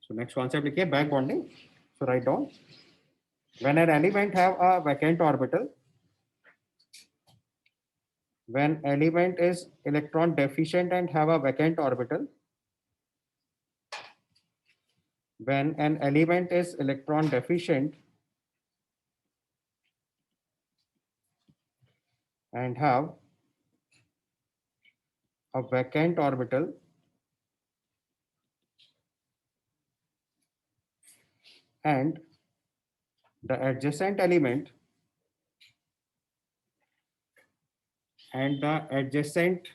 So next concept लिखिए back bonding. So write down when an element have a vacant orbital, when element is electron deficient and have a vacant orbital, when an element is electron deficient and have a vacant orbital, and the adjacent element and the adjacent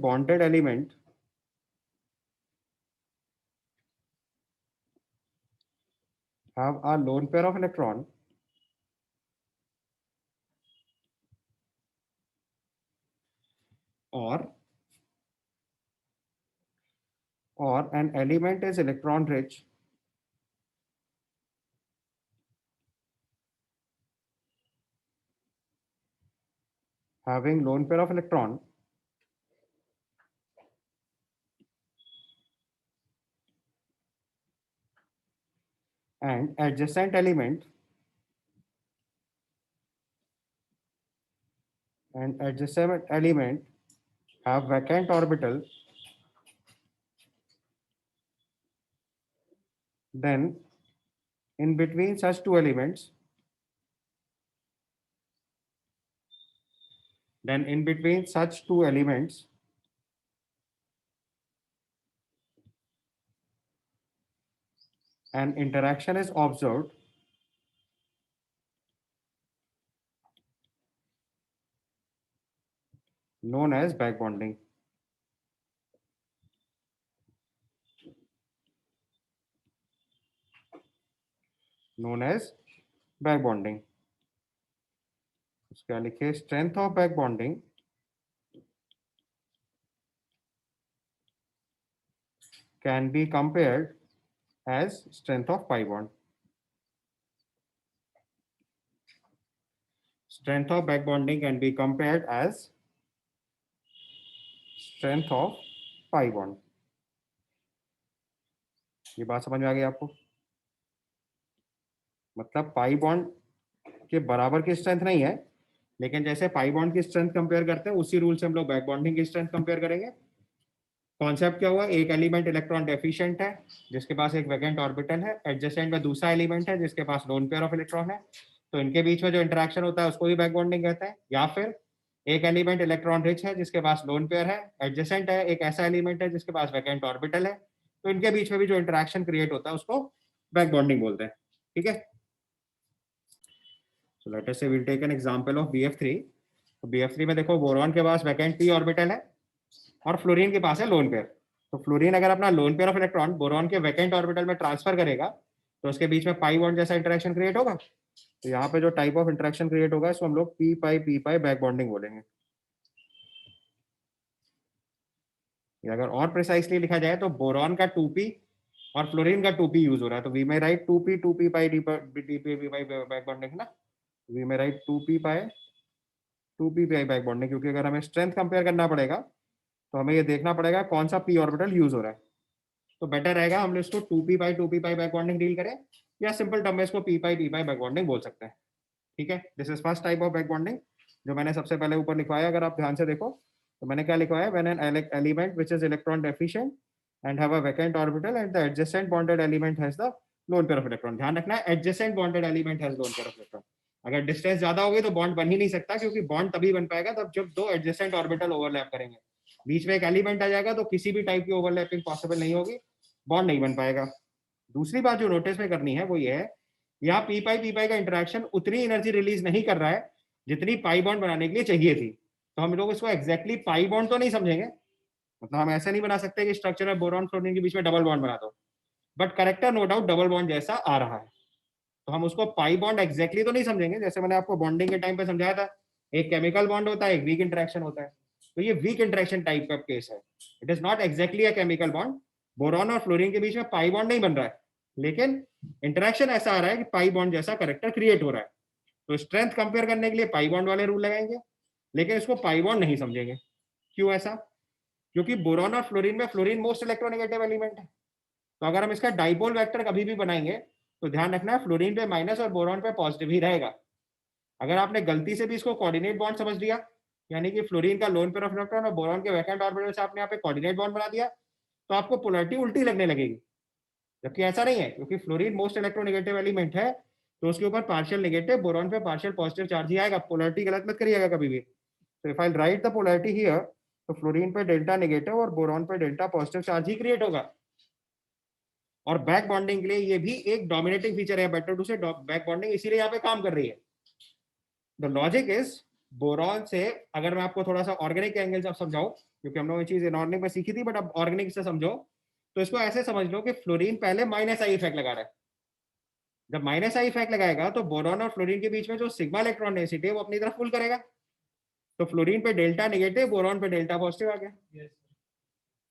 bonded element have a lone pair of electron, or an element is electron rich having lone pair of electron and adjacent element have vacant orbital, then in between such two elements, an interaction is observed known as back bonding. उसका लिखिए strength of back bonding can be compared as strength of pi bond. Strength of back bonding can be compared as strength of pi bond. ये बात समझ में आ गई आपको? मतलब pi bond के बराबर की स्ट्रेंथ नहीं है, लेकिन जैसे पाई बॉन्ड की स्ट्रेंथ कंपेयर करते हैं उसी रूल से हम लोग बैक बॉन्डिंग की स्ट्रेंथ कंपेयर करेंगे. कॉन्सेप्ट क्या हुआ? एक एलिमेंट इलेक्ट्रॉन डेफिशिएंट है जिसके पास एक वैकेंट ऑर्बिटल है, एडजेसेंट में दूसरा एलिमेंट है जिसके पास लोन पेयर ऑफ इलेक्ट्रॉन है, तो इनके बीच में जो इंटरेक्शन होता है उसको भी बैक बॉन्डिंग कहते हैं. या फिर एक एलिमेंट इलेक्ट्रॉन रिच है जिसके पास लोन पेयर है, एडजेसेंट है एक ऐसा एलिमेंट है जिसके पास वैकेंट ऑर्बिटल है, तो इनके बीच में भी जो इंटरेक्शन क्रिएट होता है उसको बैक बॉन्डिंग बोलते हैं. ठीक है. So let us say we'll take an example of BF3. तो BF3 में देखो बोरॉन के पास वैकेंट p ऑर्बिटल है और फ्लोरीन के पास है लोन पेयर. तो फ्लोरीन अगर अपना loan pair of electron boron के वैकेंट ऑर्बिटल में ट्रांसफर करेगा तो उसके बीच में पाई बॉन्ड जैसा इंटरेक्शन क्रिएट होगा. तो यहाँ पे जो टाइप ऑफ इंटरेक्शन क्रिएट होगा इसको हम लोग p पाई बैक बॉन्डिंग बोलेंगे. या अगर और प्रिसाइसली लिखा जाए तो बोरॉन का 2p और फ्लोरीन का 2p यूज हो रहा है, तो वी में राइट 2p पाई बैक बॉन्डिंग ना. वी में राइट 2p पाई बैक बॉन्डिंग, क्योंकि अगर हमें स्ट्रेंथ कंपेयर करना पड़ेगा तो हमें ये देखना पड़ेगा कौन सा p ऑर्बिटल यूज हो रहा है. तो बेटर रहेगा हम इसको 2p पाई बैक बॉन्डिंग डील करें, या सिंपल टर्म में इसको p पाई बैक बॉन्डिंग बोल सकते हैं. ठीक है. This is first type of back bonding जो मैंने सबसे पहले ऊपर लिखवाया. अगर आप ध्यान से देखो तो मैंने क्या लिखवाया? When an element which is electron deficient and have a vacant orbital and the adjacent bonded element has the loan pair of electron. ध्यान रखना है adjacent bonded element has loan pair of electron. अगर distance ज्यादा होगी तो bond बन ही नहीं सकता, क्योंकि बॉन्ड तभी बन पाएगा तब जब दो एडजेसेंट ऑर्बिटल ओवरलैप करेंगे. बीच में एक एलिमेंट आ जाएगा तो किसी भी टाइप की ओवरलैपिंग पॉसिबल नहीं होगी, बॉन्ड नहीं बन पाएगा. दूसरी बात जो नोटिस में करनी है वो ये है, यहाँ पी पाई का इंटरेक्शन उतनी एनर्जी रिलीज नहीं कर रहा है जितनी पाई बॉन्ड बनाने के लिए चाहिए थी. तो हम लोग इसको एग्जैक्टली पाई बॉन्ड तो नहीं समझेंगे, मतलब हम ऐसा नहीं बना सकते कि स्ट्रक्चर में बोरॉन फ्लोरीन के बीच में डबल बॉन्ड बना दो, but character no doubt double bond जैसा आ रहा है. तो हम उसको पाई बॉन्ड एग्जैक्टली तो नहीं समझेंगे. जैसे मैंने आपको बॉन्डिंग के टाइम पे समझाया था, एक केमिकल बॉन्ड होता है, एक वीक इंटरेक्शन होता है. तो ये वीक इंटरेक्शन टाइप का केस है. It is not exactly a chemical bond. Boron और फ्लोरीन के बीच में पाई बॉन्ड नहीं बन रहा है, लेकिन इंटरेक्शन ऐसा आ रहा है कि पाई बॉन्ड जैसा करेक्टर क्रिएट हो रहा है. तो स्ट्रेंथ कंपेयर करने के लिए पाई बॉन्ड वाले रूल लगाएंगे, लेकिन इसको पाई बॉन्ड नहीं समझेंगे। क्यों ऐसा? क्योंकि बोरॉन और फ्लोरीन में फ्लोरीन मोस्ट इलेक्ट्रोनेगेटिव एलिमेंट है। तो अगर हम इसका डाइपोल वेक्टर कभी भी बनाएंगे तो ध्यान रखना है फ्लोरीन पे माइनस और बोरॉन पे पॉजिटिव ही रहेगा। अगर आपने गलती से भी इसको कोऑर्डिनेट बॉन्ड समझ लिया, यानी कि फ्लोरीन का लोन पेयर ऑफ इलेक्ट्रॉन और बोरॉन के वैकेंट ऑर्बिटल से आपने यहाँ पे कोऑर्डिनेट बॉन्ड बना दिया, तो आपको पोलैरिटी उल्टी लगने लगेगी। जबकि ऐसा नहीं है, क्योंकि फ्लोरीन मोस्ट इलेक्ट्रोनेगेटिव एलिमेंट है, तो उसके ऊपर पार्शियल नेगेटिव, बोरॉन पे पार्शियल पॉजिटिव चार्ज ही आएगा। पोलैरिटी गलत मत करिएगा कभी भी। तो if I right the polarity here, तो फ्लोरीन पे डेल्टा नेगेटिव और बोरॉन पे डेल्टा पॉजिटिव चार्ज ही क्रिएट होगा। और बैक बॉन्डिंग के लिए ये भी एक डोमिनेटिंग फीचर है बेटर टू से बैक बॉन्डिंग, इसीलिए यहाँ पे काम कर रही है। द लॉजिक इज बोरॉन से, अगर मैं आपको थोड़ा सा ऑर्गेनिक एंगल से समझाऊं, क्योंकि हम लोग ये चीज इनऑर्गेनिक में सीखी थी, बट अब ऑर्गेनिक से समझो, तो इसको ऐसे समझ लो कि फ्लोरीन पहले माइनस आई इफेक्ट लगा रहा है। जब माइनस आई इफेक्ट लगाएगा तो बोरॉन और फ्लोरीन के बीच में जो सिग्मा इलेक्ट्रॉन डेंसिटी है वो अपनी तरफ पुल करेगा। तो फ्लोरीन पे डेल्टा नेगेटिव, बोरॉन पे डेल्टा पॉजिटिव आ गया।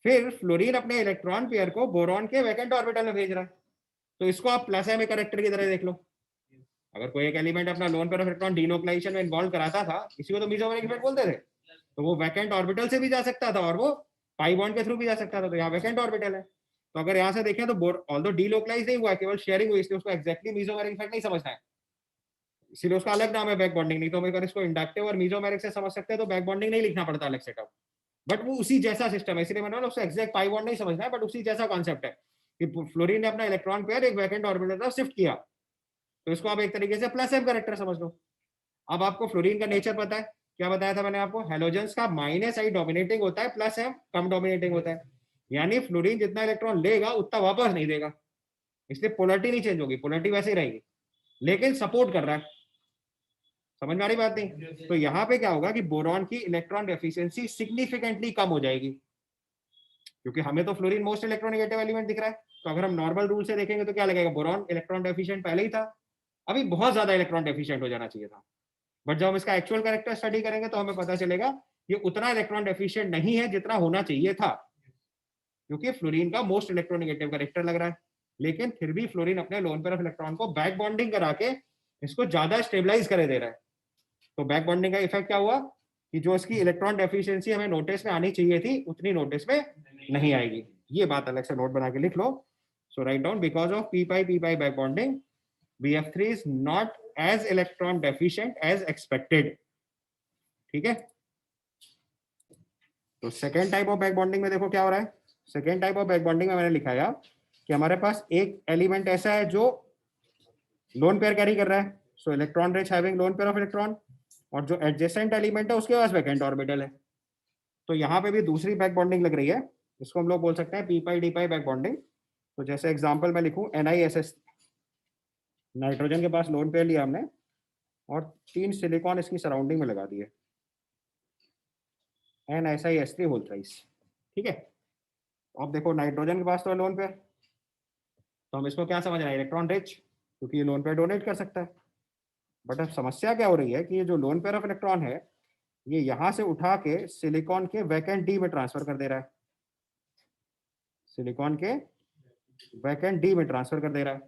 फिर फ्लोरीन अपने इलेक्ट्रॉन पेयर को बोरॉन के वैकेंट ऑर्बिटल में भेज रहा है। तो इसको आप प्लस एम कैरेक्टर की तरह देख लो। अगर कोई एक एलिमेंट अपना लोन पेयर ऑफ इलेक्ट्रॉन डीनोक्लाइजेशन में इन्वॉल्व कराता था, इसी को तो मेसोमेरिक इफेक्ट बोलते थे, तो वो वैकेंट ऑर्बिटल से भी जा सकता था और वो पाई बॉन्ड के थ्रू भी जा सकता था। तो यहाँ वैकेंट ऑर्बिटल है, तो अगर यहाँ से देखें तो ऑल्दो डीलोकलाइज नहीं हुआ, केवल शेयरिंग हुई, इसलिए उसको एक्जैक्टली मेसोमेरिक इफेक्ट नहीं समझना है, इसीलिए उसका अलग नाम है बैक बॉन्डिंग। नहीं तो अगर इसको इंडक्टिव और मेसोमेरिक से समझ सकते हैं तो बैक बॉन्डिंग नहीं लिखना पड़ता अलग सेटअप। बट वो उसी जैसा सिस्टम है, इसलिए मैंने उसको एक्जैक्ट पाई बॉन्ड नहीं समझना है, बट उसी जैसा कॉन्सेप्ट है कि फ्लोरीन ने अपना इलेक्ट्रॉन पेयर एक वैकेंट ऑर्बिटल तरफ शिफ्ट किया, तो इसको आप एक तरीके से प्लस एम कैरेक्टर समझ लो। अब आपको फ्लोरीन का नेचर पता है, क्या बताया था मैंने आपको? हेलोजेंस का माइनस आई डोमिनेटिंग होता है, प्लस एम कम डोमिनेटिंग होता है। यानी फ्लोरीन जितना इलेक्ट्रॉन लेगा उतना वापस नहीं देगा, इसलिए पोलैरिटी नहीं चेंज होगी, पोलैरिटी वैसे ही रहेगी, लेकिन सपोर्ट कर रहा है। समझ में आ रही बात? नहीं तो यहाँ पे क्या होगा कि बोरॉन की इलेक्ट्रॉन एफिशिएंसी सिग्निफिकेंटली कम हो जाएगी, क्योंकि हमें तो फ्लोरीन मोस्ट इलेक्ट्रोनेगेटिव एलिमेंट दिख रहा है। तो अगर हम नॉर्मल रूल से देखेंगे तो क्या लगेगा? बोरॉन इलेक्ट्रॉन डेफिशिएंट पहले ही था, अभी बहुत ज्यादा इलेक्ट्रॉन डेफिशिएंट हो जाना चाहिए था। बट जब हम इसका एक्चुअल कैरेक्टर स्टडी करेंगे तो हमें पता चलेगा ये उतना इलेक्ट्रॉन डेफिशिएंट नहीं है जितना होना चाहिए था, क्योंकि फ्लोरीन का मोस्ट इलेक्ट्रोनेगेटिव कैरेक्टर लग रहा है। लेकिन फिर भी फ्लोरीन अपने लोन पेयर ऑफ इलेक्ट्रॉन को बैक बॉन्डिंग करा के इसको ज्यादा स्टेबलाइज करे दे रहा है। तो बैक बॉन्डिंग का इफेक्ट क्या हुआ कि जो इसकी इलेक्ट्रॉन डेफिशिएंसी हमें नोटिस में आनी चाहिए थी उतनी नोटिस में नहीं आएगी। ये बात अलग से नोट बना के लिख लो। So write down, because of p pi back bonding BF3 is not as electron deficient as expected। ठीक है, तो second type of back bonding में देखो क्या हो रहा है। Second type of back bonding में मैंने लिखा है कि हमारे पास एक एलिमेंट ऐसा है जो लोन पेयर कैरी कर रहा है, सो electron rich having loan pair of electron, और जो एडजेसेंट एलिमेंट है उसके पास वैकेंट ऑर्बिटल है। तो यहाँ पे भी दूसरी बैक बॉन्डिंग लग रही है, इसको हम लोग बोल सकते हैं P pi d pi back bonding. तो जैसे एग्जांपल मैं लिखूं NiSS, नाइट्रोजन के पास लोन पेयर लिया हमने और 3 सिलिकॉन इसकी सराउंडिंग में लगा दिए, NSiS3 होल थ्राइस। ठीक है, अब देखो नाइट्रोजन के पास तो लोन पेयर, तो हम इसको क्या समझ रहे हैं? इलेक्ट्रॉन रिच, क्योंकि ये लोन पेयर डोनेट कर सकता है। बट अब समस्या क्या हो रही है कि ये जो लोन पेयर ऑफ इलेक्ट्रॉन है ये यहाँ से उठा के सिलिकॉन के वैकेंट डी में ट्रांसफर कर दे रहा है, सिलिकॉन के वैकेंट डी में ट्रांसफर कर दे रहा है।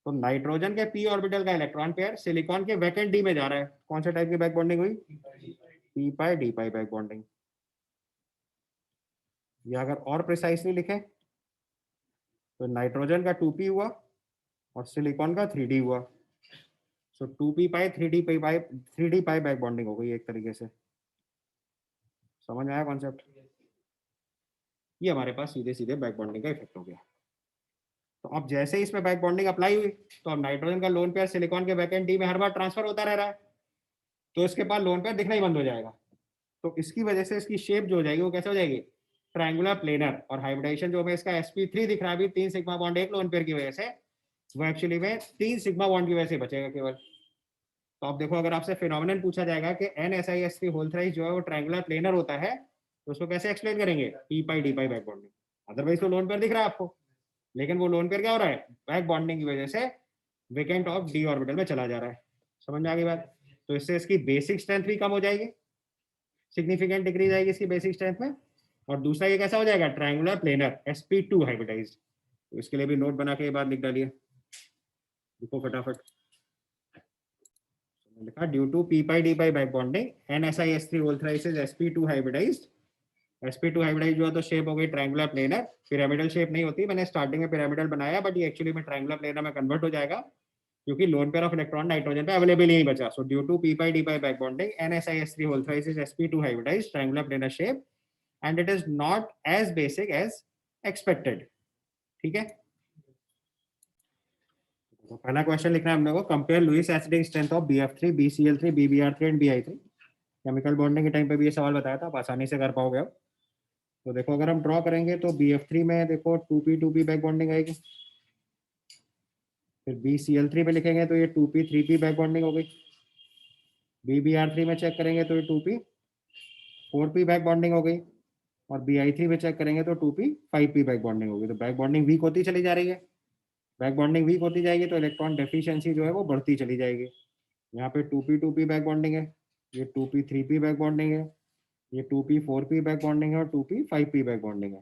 तो नाइट्रोजन के p ऑर्बिटल का इलेक्ट्रॉन पेयर सिलिकॉन के वैकेंट डी में जा रहा है। कौन से टाइप की बैक बॉन्डिंग हुई? p पाई d पाई बैक बॉन्डिंग। या अगर और प्रिसाइसली लिखे तो नाइट्रोजन का 2p हुआ और सिलिकॉन का 3d हुआ। सो 2p पाई 3d पाई बैक बॉन्डिंग हो गई एक तरीके से। समझ में आया कॉन्सेप्ट? ये हमारे पास सीधे सीधे बैक बॉन्डिंग का इफेक्ट हो गया। तो अब जैसे ही इसमें बैक बॉन्डिंग अप्लाई हुई तो अब नाइट्रोजन का लोन पेयर सिलिकॉन के वैकेंट डी में हर बार ट्रांसफर होता रह रहा है, तो इसके बाद लोन पेयर दिखना ही बंद हो जाएगा। तो इसकी वजह से इसकी शेप जो हो जाएगी वो कैसे हो जाएगी? Triangular planar. और हाइब्रिडाइजेशन जो हमें इसका sp3 दिख रहा है अभी 3 सिग्मा बॉन्ड एक लोन पेयर की वजह से, वो एक्चुअली में 3 सिग्मा बॉन्ड की वजह से बचेगा केवल। तो अब देखो, अगर आपसे फिनोमिनन पूछा जाएगा कि NSiS3 होल थ्राइस जो है वो ट्रायंगुलर प्लेनर होता है, तो उसको कैसे एक्सप्लेन करेंगे? p पाई d पाई बैक बॉन्डिंग। अदरवाइज तो लोन पेयर दिख रहा है आपको, लेकिन वो लोन पेयर क्या हो रहा है? बैक बॉन्डिंग की वजह से वेकेंट ऑफ डी ऑर्बिटल में चला जा रहा है। समझ में आ गई बात? तो इससे इसकी बेसिक स्ट्रेंथ भी कम हो जाएगी, सिग्निफिकेंट डिक्रीज आएगी इसकी बेसिक स्ट्रेंथ में। और दूसरा ये कैसा हो जाएगा? Triangular planar, sp2 hybridized. तो इसके लिए भी नोट बना के ये बात लिख डालिए, लिखो फटाफट। लिखा due to p pi d pi back bonding NSiS3 whole thrice is sp2 hybridized. sp2 hybridize जो है तो शेप हो गई ट्रायंगुलर प्लेनर, पिरामिडल शेप नहीं होती, मैंने स्टार्टिंग में पिरामिडल बनाया बट ये एक्चुअली में ट्रायंगुलर प्लेनर में कन्वर्ट हो जाएगा क्योंकि lone pair of electron nitrogen पे अवेलेबल ही नहीं बचा। So due to p pi d pi back bonding NSiS3 whole thrice is sp2 hybridized triangular planar shape and it is not as basic as expected. ठीक है, तो पहला question लिखना है हमने को, compare Lewis acidic strength of BF3 BCl3 BBr3 and BI3। Chemical bonding के time पे भी ये सवाल बताया था, आप आसानी से कर पाओगे अब। तो देखो अगर हम ड्रॉ करेंगे तो BF3 में देखो 2p बैक बॉन्डिंग आएगी, फिर BCl3 पे लिखेंगे तो ये 2p बैक बॉन्डिंग हो गई, BBr3 में चेक करेंगे तो ये 2p बैक बॉन्डिंग हो गई, और BI3 में चेक करेंगे तो 2p बैक बॉन्डिंग होगी। तो बैक बॉन्डिंग वीक होती चली जा रही है, बैक बॉन्डिंग वीक होती जाएगी तो इलेक्ट्रॉन डेफिशिएंसी जो है वो बढ़ती चली जाएगी। यहाँ पे 2p बैक बॉन्डिंग है, ये 2p बैक बॉन्डिंग है, ये 2p बैक बॉन्डिंग है और 2p बैक बॉन्डिंग है।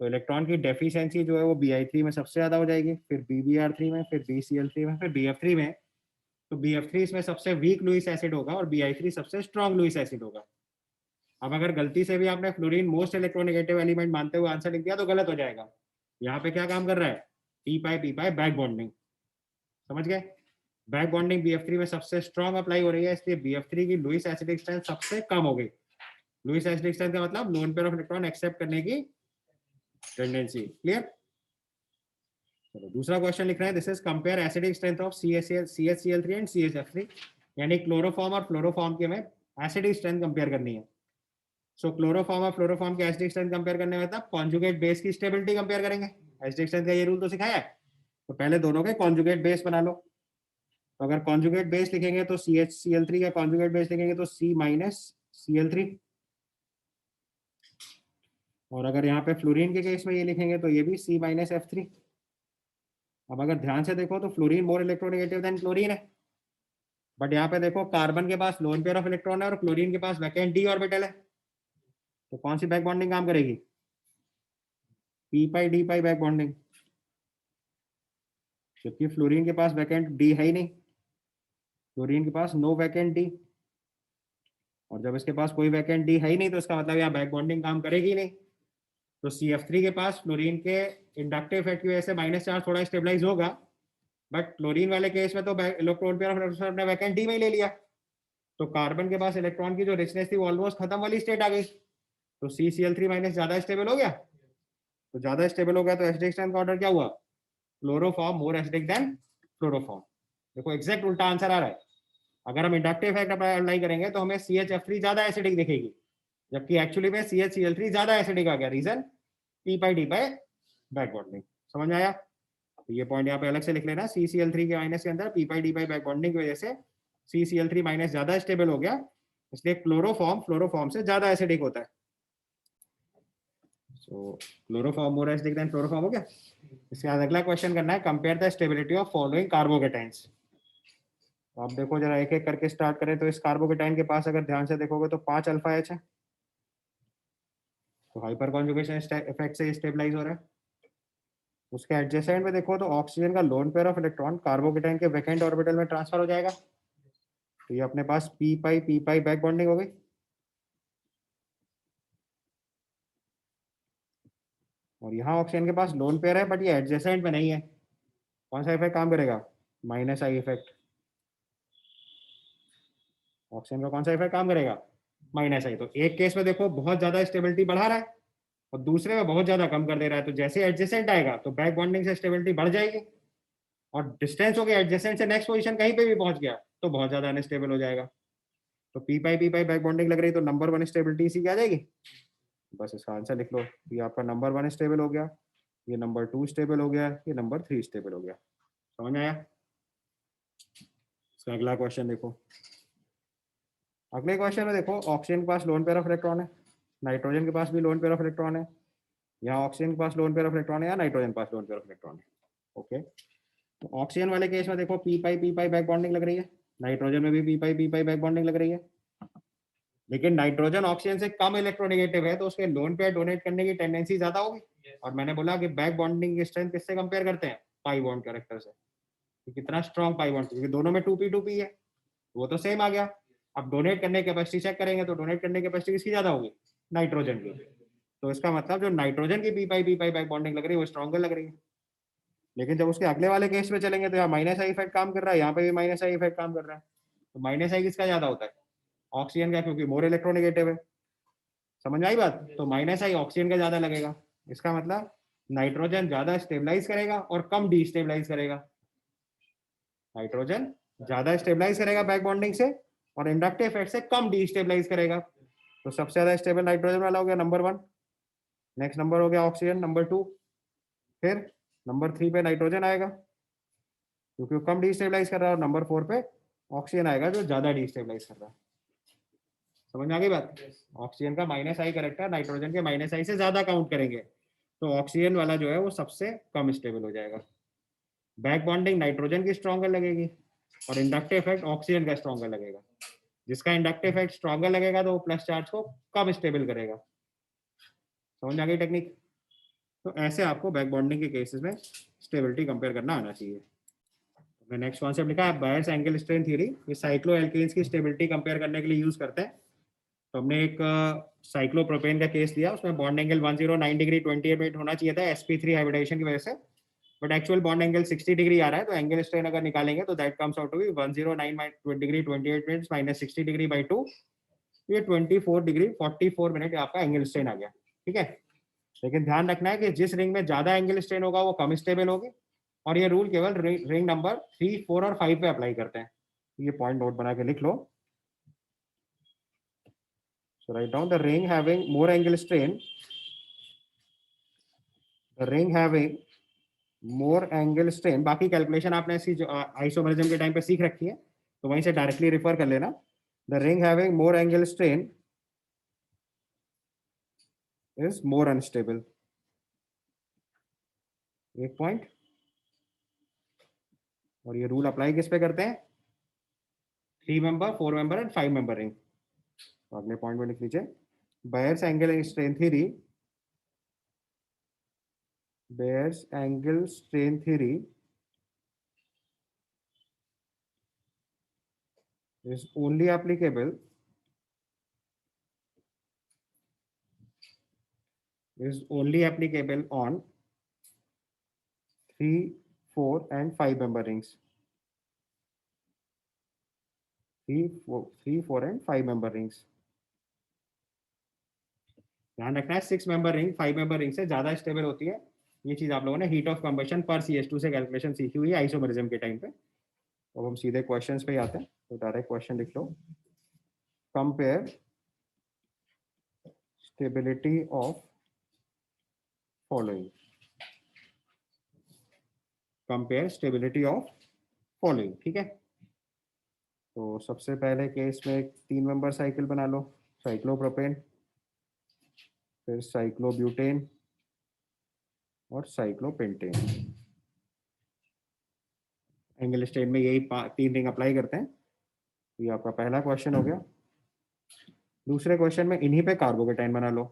तो इलेक्ट्रॉन की डेफिशिएंसी जो है वो BI3 में सबसे ज्यादा हो जाएगी, फिर BBr3 में, फिर BCl3 में, फिर BF3 में। तो BF3 इसमें सबसे वीक लुईस एसिड होगा और BI3 सबसे स्ट्रॉन्ग लुईस एसिड होगा। अब अगर गलती से भी आपने फ्लोरीन मोस्ट इलेक्ट्रोनेगेटिव एलिमेंट मानते हुए आंसर लिख दिया तो गलत हो जाएगा। यहाँ पे क्या काम कर रहा है, पी पाई बैक बॉन्डिंग, समझ गए। बैक बॉन्डिंग BF3 में सबसे स्ट्रॉन्ग अप्लाई हो रही है, इसलिए BF3 की लुईस एसिडिक स्ट्रेंथ सबसे कम हो गई। लुईस एसिडिक स्ट्रेंथ का मतलब lone pair of electron accept करने की टेंडेंसी। क्लियर। चलो दूसरा क्वेश्चन लिख रहे हैं, this is compare acidic strength of CHCl3 and CHF3, यानी क्लोरोफॉर्म और फ्लोरोफॉर्म की हमें एसिडिक स्ट्रेंथ कंपेयर करनी है। सो क्लोरोफॉर्म और फ्लोरोफॉर्म के एसिडिक स्ट्रेंथ कंपेयर करने में मतलब कॉन्जुगेट बेस की स्टेबिलिटी कंपेयर करेंगे। एसिडिक स्ट्रेंथ का ये रूल तो सिखाया है, तो पहले दोनों के कॉन्जुगेट बेस बना लो। तो अगर कॉन्जुगेट बेस लिखेंगे तो CHCl3 का कॉन्जुगेट बेस लिखेंगे तो C-Cl3, और अगर यहाँ पे फ्लोरीन के केस में ये लिखेंगे तो ये भी C-F3। अब अगर ध्यान से देखो तो fluorine more electronegative than chlorine है, बट यहाँ पे देखो कार्बन के पास लोन पेयर ऑफ इलेक्ट्रॉन है और क्लोरीन के पास वैकेंट d ऑर्बिटल है, तो कौन सी बैक बॉन्डिंग काम करेगी, p बैक बॉन्डिंग, जबकि फ्लोरीन के पास वैकेंट d है ही नहीं, फ्लोरीन के पास नो वैकेंट d, और जब इसके पास कोई वैकेंट d है ही नहीं तो इसका मतलब यहाँ बैक बॉन्डिंग काम करेगी नहीं। तो CF3 के पास फ्लोरीन के इंडक्टिव इफेक्ट की वजह से माइनस चार्ज थोड़ा स्टेबलाइज होगा, बट क्लोरीन वाले केस में तो इलेक्ट्रॉन पेयर ने वैकेंट डी में ही ले लिया, तो कार्बन के पास इलेक्ट्रॉन की जो रिचनेस थी वो ऑलमोस्ट खत्म वाली स्टेट आ गई, तो CCl3 माइनस ज्यादा स्टेबल हो गया। तो ज्यादा स्टेबल हो गया तो एसिडिक स्ट्रेंथ का ऑर्डर क्या हुआ, क्लोरोफॉर्म मोर एसिडिक देन फ्लोरोफॉर्म। देखो एग्जैक्ट उल्टा आंसर आ रहा है। अगर हम इंडक्टिव इफेक्ट अप्लाई करेंगे तो हमें CHF3 ज्यादा एसिडिक दिखेगी, जबकि एक्चुअली में CHCl3 ज्यादा एसिडिक आ गया। Reason p/d back bonding. समझ में आया। तो ये पॉइंट यहाँ पे अलग से लिख लेना, CCl3 के माइनस के अंदर p/d बैक बॉन्डिंग की वजह से CCl3 माइनस ज्यादा स्टेबल हो गया, इसलिए क्लोरोफॉर्म फ्लोरोफॉर्म से ज्यादा एसिडिक होता है। सो क्लोरोफॉर्म मोर एसिडिक देन फ्लोरोफॉर्म हो गया। इसके बाद अगला क्वेश्चन करना है, compare the stability of following carbocations. तो आप देखो जरा एक एक करके स्टार्ट करें, तो इस कार्बोकेटाइन के पास अगर ध्यान से देखोगे तो 5 अल्फा एच है, तो हाइपर कॉन्जुगेशन इफेक्ट से स्टेबलाइज हो रहा है। उसके एडजेसेंट में देखो तो ऑक्सीजन का loan pair of electron carbocation के वैकेंट ऑर्बिटल में ट्रांसफर हो जाएगा, तो ये अपने पास p/p बैक बॉन्डिंग हो गई। और यहाँ ऑक्सीजन के पास लोन पेयर है बट ये एडजेसेंट में नहीं है, कौन सा इफेक्ट काम करेगा, -I इफेक्ट। ऑक्सीजन का कौन सा इफेक्ट काम करेगा, -I। तो एक केस में देखो बहुत ज्यादा स्टेबिलिटी बढ़ा रहा है और दूसरे में बहुत ज्यादा कम कर दे रहा है, तो जैसे एडजेसेंट आएगा तो बैक बॉन्डिंग से स्टेबिलिटी बढ़ जाएगी, और डिस्टेंस हो गया एडजेसेंट से नेक्स्ट पोजीशन कहीं पे भी पहुंच गया तो बहुत ज्यादा अनस्टेबल हो जाएगा। तो p/p बैक बॉन्डिंग लग रही तो नंबर 1 स्टेबिलिटी इसी की आ जाएगी। बस इसका आंसर लिख लो, ये आपका नंबर 1 स्टेबल हो गया, ये नंबर 2 स्टेबल हो गया, ये नंबर 3 स्टेबल हो गया। समझ में आया। इसका अगला क्वेश्चन देखो, अगले क्वेश्चन में देखो ऑक्सीजन के पास लोन पेयर ऑफ इलेक्ट्रॉन है, नाइट्रोजन के पास भी लोन पेयर ऑफ इलेक्ट्रॉन है, यहाँ ऑक्सीजन के पास लोन पेयर ऑफ इलेक्ट्रॉन है या नाइट्रोजन के पास लोन पेयर ऑफ इलेक्ट्रॉन है। ओके, तो ऑक्सीजन वाले केस में देखो p/p बैक बॉन्डिंग लग रही है, नाइट्रोजन में भी p/p बैक बॉन्डिंग लग रही है, लेकिन नाइट्रोजन ऑक्सीजन से कम इलेक्ट्रोनेगेटिव है तो उसके लोन पेयर डोनेट करने की टेंडेंसी ज्यादा होगी। और मैंने बोला कि बैक बॉन्डिंग की स्ट्रेंथ किससे कंपेयर करते हैं, पाई बॉन्ड कैरेक्टर से, कि कितना स्ट्रॉन्ग पाई बॉन्ड, क्योंकि दोनों में 2p है, वो तो सेम आ गया। अब डोनेट करने की कैपेसिटी चेक करेंगे तो डोनेट करने की कैपेसिटी किसकी ज्यादा होगी, नाइट्रोजन की। तो इसका मतलब जो नाइट्रोजन की पी पाई बैक बॉन्डिंग लग रही है वो स्ट्रॉन्गर लग रही है। लेकिन जब उसके अगले वाले केस में चलेंगे तो यहाँ माइनस आई इफेक्ट काम कर रहा है, यहाँ पे भी माइनस आई इफेक्ट काम कर रहा है। तो माइनस आई किसका ज्यादा होता है, ऑक्सीजन का, क्योंकि मोर इलेक्ट्रोनेगेटिव है। समझ में आई बात। तो माइनस आई ऑक्सीजन का ज्यादा लगेगा। इसका मतलब नाइट्रोजन ज्यादा स्टेबलाइज करेगा और कम डिस्टेबलाइज करेगा। नाइट्रोजन ज्यादा स्टेबलाइज करेगा बैक बॉन्डिंग से और इंडक्टिव इफेक्ट से कम डिस्टेबलाइज करेगा। तो सबसे ज्यादा स्टेबल नाइट्रोजन वाला हो गया नंबर 1। नेक्स्ट नंबर हो गया ऑक्सीजन नंबर 2। फिर नंबर 3 पे नाइट्रोजन आएगा क्योंकि वो कम डिस्टेबलाइज कर रहा है, और नंबर 4 पे ऑक्सीजन आएगा जो ज्यादा डिस्टेबलाइज कर रहा है। समझ में आ गई बात। ऑक्सीजन का माइनस आई करेक्टर नाइट्रोजन के माइनस आई से ज्यादा काउंट करेंगे, तो ऑक्सीजन वाला जो है वो सबसे कम स्टेबल हो जाएगा। बैक बॉन्डिंग नाइट्रोजन की स्ट्रॉन्गर लगेगी और इंडक्टिव इफेक्ट ऑक्सीजन का स्ट्रॉन्गर लगेगा। जिसका इंडक्टिव इफेक्ट स्ट्रॉन्गर लगेगा तो वो प्लस चार्ज को कम स्टेबल करेगा। समझ में आ गई टेक्निक। तो ऐसे आपको बैक बॉन्डिंग के केसेस में स्टेबिलिटी कंपेयर करना आना चाहिए। मैं नेक्स्ट कॉन्सेप्ट लिखा है बायर्स एंगल स्ट्रेन थ्योरी। ये साइक्लो एल्केन्स की स्टेबिलिटी कंपेयर करने के लिए यूज करते हैं। तो हमने एक साइक्लोप्रोपेन का केस लिया, उसमें बॉन्ड एंगल 109 डिग्री 28 मिनट होना चाहिए था sp3 हाइब्रिडेशन की वजह से, but actual bond angle 60 degree आ रहा है। तो एंगल स्ट्रेन अगर निकालेंगे तो that comes out to be 109 degree 28 minutes minus 60 degree by 2, ये 24 डिग्री 44 मिनट आपका एंगल स्ट्रेन आ गया। ठीक है। लेकिन ध्यान रखना है कि जिस रिंग में ज्यादा एंगल स्ट्रेन होगा वो कम स्टेबल होगी, और ये रूल केवल रिंग नंबर 3, 4 और 5 पे अप्लाई करते हैं। ये पॉइंट नोट बना के लिख लो। So write down the ring having more angle strain. The ring having more angle strain. बाकी कैलकुलेशन आपने ऐसी आइसोमेरिज्म के टाइम पे सीख रखी है, तो वहीं से डायरेक्टली रिफर कर लेना। The ring having more angle strain is more unstable. एक पॉइंट। और ये रूल अप्लाई किस पे करते हैं, 3 member, 4 member and 5 member ring. तो अगले पॉइंट में लिख लीजिए Bayer's angle strain theory. Bayer's angle strain theory is only applicable on 3, 4 and 5 member rings. 3, 4 and 5 member rings. ध्यान रखना है 6 मेंबर रिंग 5 मेंबर रिंग से ज्यादा स्टेबल होती है। ये चीज आप लोगों ने हीट ऑफ कंबशन पर CS2 से कैलकुलेशन सीखी हुई है आइसोमेरिज्म के टाइम पे। अब हम सीधे क्वेश्चंस पे आते हैं, तो डायरेक्ट क्वेश्चन लिख लो। Compare stability of following. Compare stability of following. ठीक है। तो सबसे पहले केस में एक 3 मेंबर साइकिल बना लो, साइक्लोप्रोपेन, फिर साइक्लोब्यूटेन और साइक्लोपेंटेन। एंगल स्ट्रेन में यही 3 रिंग अप्लाई करते हैं। ये आपका पहला क्वेश्चन हो गया। दूसरे क्वेश्चन में इन्हीं पे कार्बोकेटाइन बना लो,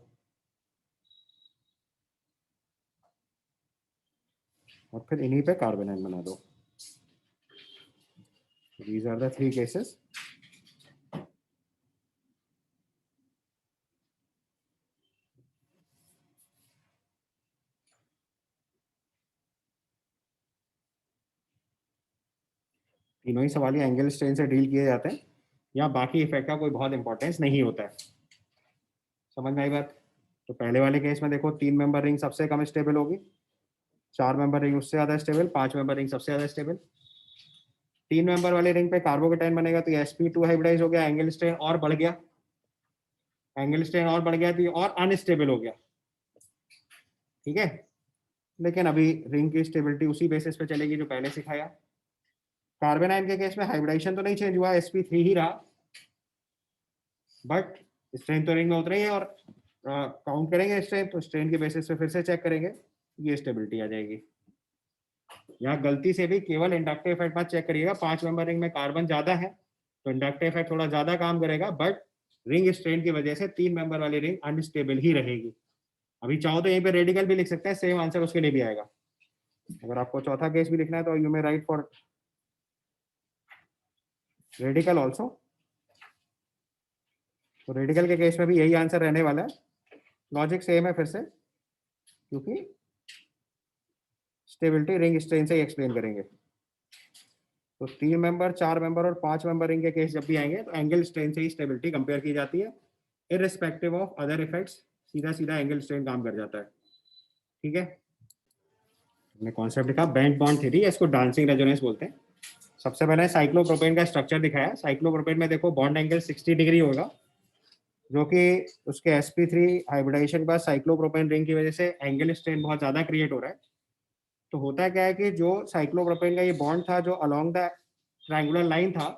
और फिर इन्हीं पे कार्बोनाइन बना दो। These are the 3 cases. तीनों ही सवाल एंगल स्ट्रेन से डील किए जाते हैं, या बाकी इफेक्ट का कोई बहुत इंपॉर्टेंस नहीं होता है। समझ में आई बात। तो पहले वाले केस में देखो 3 मेंबर रिंग सबसे कम स्टेबल होगी, 4 मेंबर रिंग उससे ज्यादा स्टेबल, 5 मेंबर रिंग सबसे ज्यादा स्टेबल। 3 मेंबर वाले रिंग पे कार्बोकेटाइन बनेगा तो sp2 हाइब्रिडाइज हो गया, एंगल स्ट्रेन और बढ़ गया, एंगल स्ट्रेन और बढ़ गया तो और अनस्टेबल हो गया। ठीक है। लेकिन अभी रिंग की स्टेबिलिटी उसी बेसिस पे चलेगी जो पहले सिखाया। कार्बोनाइन के केस में हाइब्रिडाइजेशन तो नहीं चेंज हुआ, sp3 ही रहा, बट स्ट्रेन तो रिंग में उतरी है, और काउंट करेंगे स्ट्रेन तो स्ट्रेन के बेसिस पे फिर से चेक करेंगे, ये स्टेबिलिटी आ जाएगी। यहाँ गलती से भी केवल इंडक्टिव इफेक्ट मत चेक करिएगा। 5 मेंबर रिंग में कार्बन ज्यादा है तो इंडक्टिव इफेक्ट थोड़ा ज्यादा काम करेगा, बट रिंग स्ट्रेन की वजह से 3 मेंबर वाली रिंग अनस्टेबल ही रहेगी। अभी चाहो तो यहीं पे रेडिकल भी लिख सकते हैं, सेम आंसर उसके लिए भी आएगा। अगर आपको चौथा केस भी लिखना है तो you may right for radical also, तो रेडिकल के केस में भी यही आंसर रहने वाला है, लॉजिक सेम है फिर से, क्योंकि स्टेबिलिटी रिंग स्ट्रेन से ही एक्सप्लेन करेंगे। तो 3 मेंबर, 4 मेंबर और 5 मेंबर रिंग के केस जब भी आएंगे तो एंगल स्ट्रेन से ही स्टेबिलिटी कंपेयर की जाती है, इररिस्पेक्टिव ऑफ अदर इफेक्ट्स, सीधा सीधा एंगल स्ट्रेन काम कर जाता है। ठीक है, हमने कॉन्सेप्ट लिखा बेंट बॉन्ड थ्योरी, इसको डांसिंग रेजोनेंस बोलते हैं। सबसे पहले साइक्लोप्रोपेन का स्ट्रक्चर दिखाया। साइक्लोप्रोपेन में देखो बॉन्ड एंगल 60 डिग्री होगा, जो कि उसके sp3 हाइब्रिडाइजेशन के बाद साइक्लोप्रोपेन रिंग की वजह से एंगल स्ट्रेन बहुत ज्यादा क्रिएट हो रहा है। तो होता क्या है कि जो साइक्लोप्रोपेन का ये बॉन्ड था जो अलोंग द ट्रायंगुलर लाइन था,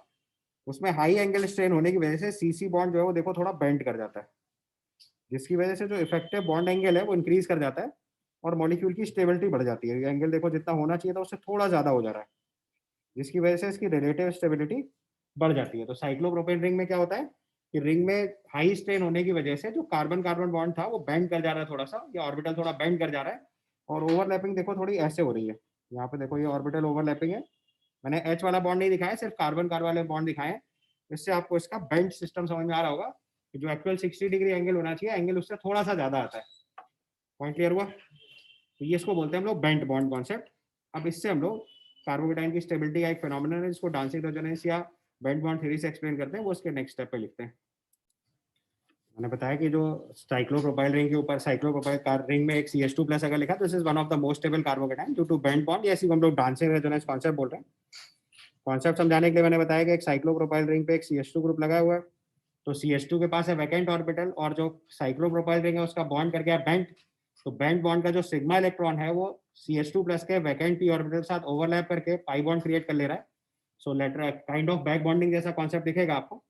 उसमें हाई एंगल स्ट्रेन होने की वजह से सीसी बॉन्ड जो है वो देखो थोड़ा बेंड कर जाता है, जिसकी वजह से जो इफेक्टिव बॉन्ड एंगल है वो इंक्रीज कर जाता है और मॉलिक्यूल की स्टेबिलिटी बढ़ जाती है। ये एंगल देखो जितना होना चाहिए था उससे थोड़ा ज्यादा हो जा रहा है, जिसकी वजह से इसकी रिलेटिव स्टेबिलिटी बढ़ जाती है। तो साइक्लोप्रोपेन रिंग में क्या होता है कि रिंग में हाई स्ट्रेन होने की वजह से जो कार्बन कार्बन बॉन्ड था वो बेंड कर जा रहा है थोड़ा सा, या ऑर्बिटल थोड़ा बेंड कर जा रहा है, और ओवरलैपिंग देखो थोड़ी ऐसे हो रही है। यहाँ पे देखो ये ऑर्बिटल ओवरलैपिंग है, मैंने एच वाला बॉन्ड नहीं दिखाया, सिर्फ कार्बन कार्बन वाले बॉन्ड दिखाए हैं। इससे आपको इसका बेंड सिस्टम समझ में आ रहा होगा कि जो एक्चुअल 60 डिग्री एंगल होना चाहिए, एंगल उससे थोड़ा सा ज्यादा आता है। पॉइंट क्लियर हुआ? तो ये इसको बोलते हैं हम लोग बेंट बॉन्ड कॉन्सेप्ट। अब इससे हम लोग कार्बोकेटाइन की स्टेबिलिटी का एक फिनोमिनन है जिसको डांसिंग रेजोनेंस या बेंट बॉन्ड थ्योरी से एक्सप्लेन करते हैं, वो उसके नेक्स्ट स्टेप पे लिखते हैं। मैंने बताया कि जो साइक्लोप्रोपाइल रिंग के ऊपर साइक्लोप्रोपाइल कार रिंग में एक CH2 प्लस अगर लिखा तो this is one of the most stable carbocation due to bent bond, या इसी को हम लोग डांसिंग रेजोनेंस कॉन्सेप्ट बोल रहे हैं। कॉन्सेप्ट समझाने के लिए मैंने बताया कि एक साइक्लोप्रोपाइल रिंग पे एक CH2 ग्रुप लगा हुआ है, तो CH2 के पास है वैकेंट ऑर्बिटल, और जो साइक्लोप्रोपाइल रिंग है उसका बॉन्ड कर गया बेंट। तो बेंट बॉन्ड का जो सिग्मा इलेक्ट्रॉन है वो CH2 प्लस के वैकेंट p ऑर्बिटल के साथ ओवरलैप करके पाई बॉन्ड क्रिएट कर ले रहा है। So later kind of back bonding जैसा कॉन्सेप्ट दिखेगा आपको,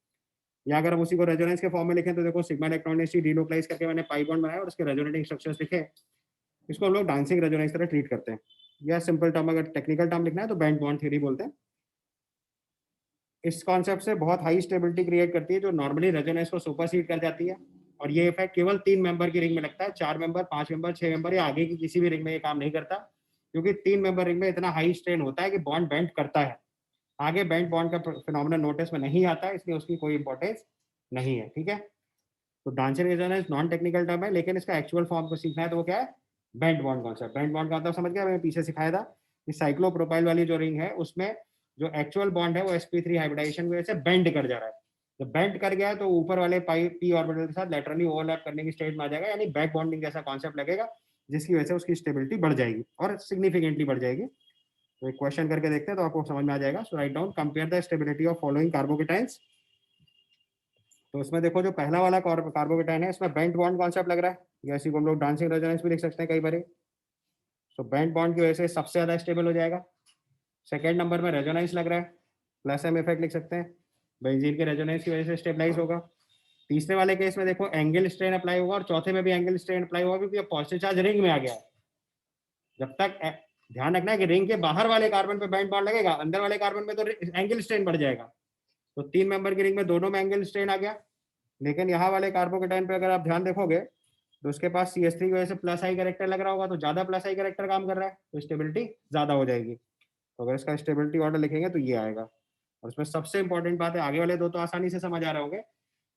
या अगर हम उसी को रेजोनेंस के फॉर्म में लिखें तो देखो सिग्मा इलेक्ट्रॉन ने डीलोकलाइज करके मैंने पाई बॉन्ड बनाया और उसके रेजोनेटिंग स्ट्रक्चर्स लिखे। इसको हम लोग डांसिंग रेजोनेंस तरह ट्रीट करते हैं, या सिंपल टर्म अगर टेक्निकल टर्म लिखना है तो बेंट बॉन्ड थ्योरी बोलते हैं। इस कॉन्सेप्ट से बहुत हाई स्टेबिलिटी क्रिएट करती है जो नॉर्मली रेजोनेंस को सुपरसीड कर जाती है, और ये इफेक्ट केवल 3 मेंबर की रिंग में लगता है। 4 मेंबर, 5 मेंबर, 6 मेंबर या आगे की किसी भी रिंग में ये काम नहीं करता, क्योंकि 3 मेंबर रिंग में इतना हाई स्ट्रेन होता है कि बॉन्ड बेंड करता है। आगे बेंड बॉन्ड का फिनोमेना नोटिस में नहीं आता है, इसलिए उसकी कोई इंपॉर्टेंस नहीं है। ठीक है, तो dancing resonance non technical term है, लेकिन इसका एक्चुअल फॉर्म को सीखना है तो वो क्या है, bent bond concept. Bent bond का मतलब समझ गया, मैंने पीछे सिखाया था कि साइक्लोप्रोपाइल वाली जो रिंग है उसमें जो एक्चुअल बॉन्ड है वो sp3 हाइब्रिडाइजेशन की वजह से बेंड कर जा रहा है। जब बेंड कर गया है तो ऊपर वाले पाई p ऑर्बिटल के साथ लेटरली ओवरलैप करने की स्टेट में आ जाएगा, यानी बैक बॉन्डिंग जैसा कॉन्सेप्ट लगेगा, जिसकी वजह से उसकी स्टेबिलिटी बढ़ जाएगी और सिग्निफिकेंटली बढ़ जाएगी। तो एक क्वेश्चन करके देखते हैं तो आपको समझ में आ जाएगा। So write down compare the stability of following carbocations. तो इसमें देखो जो पहला वाला कार्बोकेटाइन है इसमें बेंट बॉन्ड कॉन्सेप्ट लग रहा है, या इसी को हम लोग डांसिंग रेजोनेंस भी लिख सकते हैं कई बार। तो बेंट बॉन्ड की वजह से सबसे ज्यादा स्टेबल हो जाएगा। सेकेंड नंबर में रेजोनेंस लग रहा है, प्लस एम इफेक्ट लिख सकते हैं, बेंजीन के रेजोनेंस की वजह से स्टेबलाइज होगा। तीसरे वाले केस में देखो एंगल स्ट्रेन अप्लाई होगा, और चौथे में भी एंगल स्ट्रेन अप्लाई होगा क्योंकि पॉजिटिव चार्ज रिंग में आ गया है। जब तक ध्यान रखना है कि रिंग के बाहर वाले कार्बन पे बेंट बॉन्ड लगेगा, अंदर वाले कार्बन में तो एंगल स्ट्रेन बढ़ जाएगा। तो 3 मेंबर की रिंग में दोनों में एंगल स्ट्रेन आ गया, लेकिन यहाँ वाले कार्बोकेटाइन पे अगर आप ध्यान देखोगे तो उसके पास CH3 की वजह से प्लस आई कैरेक्टर लग रहा होगा, तो ज्यादा प्लस आई कैरेक्टर काम कर रहा है, तो स्टेबिलिटी ज्यादा हो जाएगी। तो अगर इसका स्टेबिलिटी ऑर्डर लिखेंगे तो ये आएगा। और इसमें सबसे इंपॉर्टेंट बात है, आगे वाले दो तो आसानी से समझ आ रहे होंगे,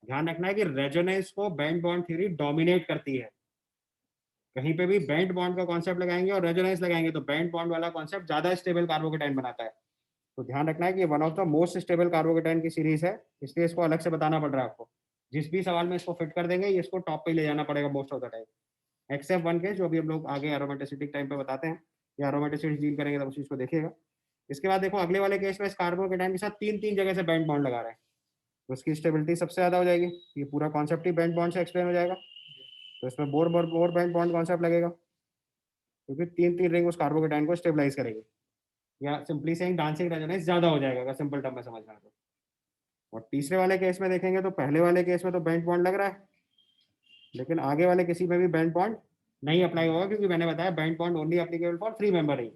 ध्यान रखना है कि रेजोनेंस को बेंट बॉन्ड थ्योरी डोमिनेट करती है। कहीं पे भी बेंट बॉन्ड का कॉन्सेप्ट लगाएंगे और रेजोनेंस लगाएंगे तो बेंट बॉन्ड वाला कॉन्सेप्ट ज्यादा स्टेबल कार्बोकेटाइन बनाता है। तो ध्यान रखना है कि one of the most stable carbocation की सीरीज है, इसलिए इसको अलग से बताना पड़ रहा है आपको। जिस भी सवाल में इसको फिट कर देंगे ये इसको टॉप पे ले जाना पड़ेगा most of the time, except one के जो भी हम लोग आगे एरोमेटिसिटी टाइम पे बताते हैं, या एरोमेटिसिटी डील करेंगे तब उस चीज को देखिएगा। इसके बाद देखो अगले वाले केस में इस कार्बोकेटाइन के साथ 3 जगह से बेंट बॉन्ड लगा रहे हैं, तो उसकी स्टेबिलिटी सबसे ज्यादा हो जाएगी। ये पूरा कॉन्सेप्ट ही बेंट बॉन्ड से एक्सप्लेन हो जाएगा। तो इसमें बोर बेंट बॉन्ड कॉन्सेप्ट लगेगा, क्योंकि 3 रिंग उस कार्बोकेटाइन को स्टेबलाइज करेगी, या सिंपली सेइंग डांसिंग रेजोनेंस ज्यादा हो जाएगा अगर सिंपल टर्म में समझना है तो। और तीसरे वाले केस में देखेंगे तो पहले वाले केस में तो बेंट बॉन्ड लग रहा है, लेकिन आगे वाले किसी में भी बेंट बॉन्ड नहीं अप्लाई होगा, क्योंकि मैंने बताया bent bond only applicable for 3 member ring.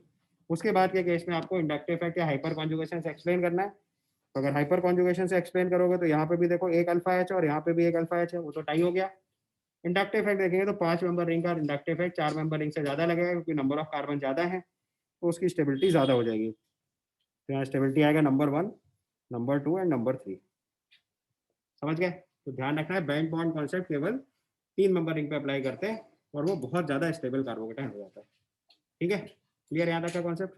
उसके बाद के केस में आपको इंडक्टिव इफेक्ट या हाइपर कॉन्जुगेशन से एक्सप्लेन करना है। तो अगर हाइपर कॉन्जुगेशन से एक्सप्लेन करोगे तो यहाँ पे भी देखो एक अल्फा एच और यहाँ पे भी एक अल्फा एच है, वो तो टाई हो गया। इंडक्टिव इफेक्ट देखेंगे तो 5 मेंबर रिंग का इंडक्टिव इफेक्ट 4 मेंबर रिंग से ज्यादा लगेगा, क्योंकि नंबर ऑफ कार्बन ज्यादा है, तो उसकी स्टेबिलिटी ज्यादा हो जाएगी। तो यहाँ स्टेबिलिटी आएगा नंबर 1, नंबर 2 एंड नंबर 3। समझ गए? तो ध्यान रखना है बैंड बॉन्ड कॉन्सेप्ट केवल 3 मेंबर रिंग पे अप्लाई करते हैं और वो बहुत ज्यादा स्टेबल कार्बोकेटाइन हो जाता है। ठीक है, क्लियर? याद रखा कॉन्सेप्ट?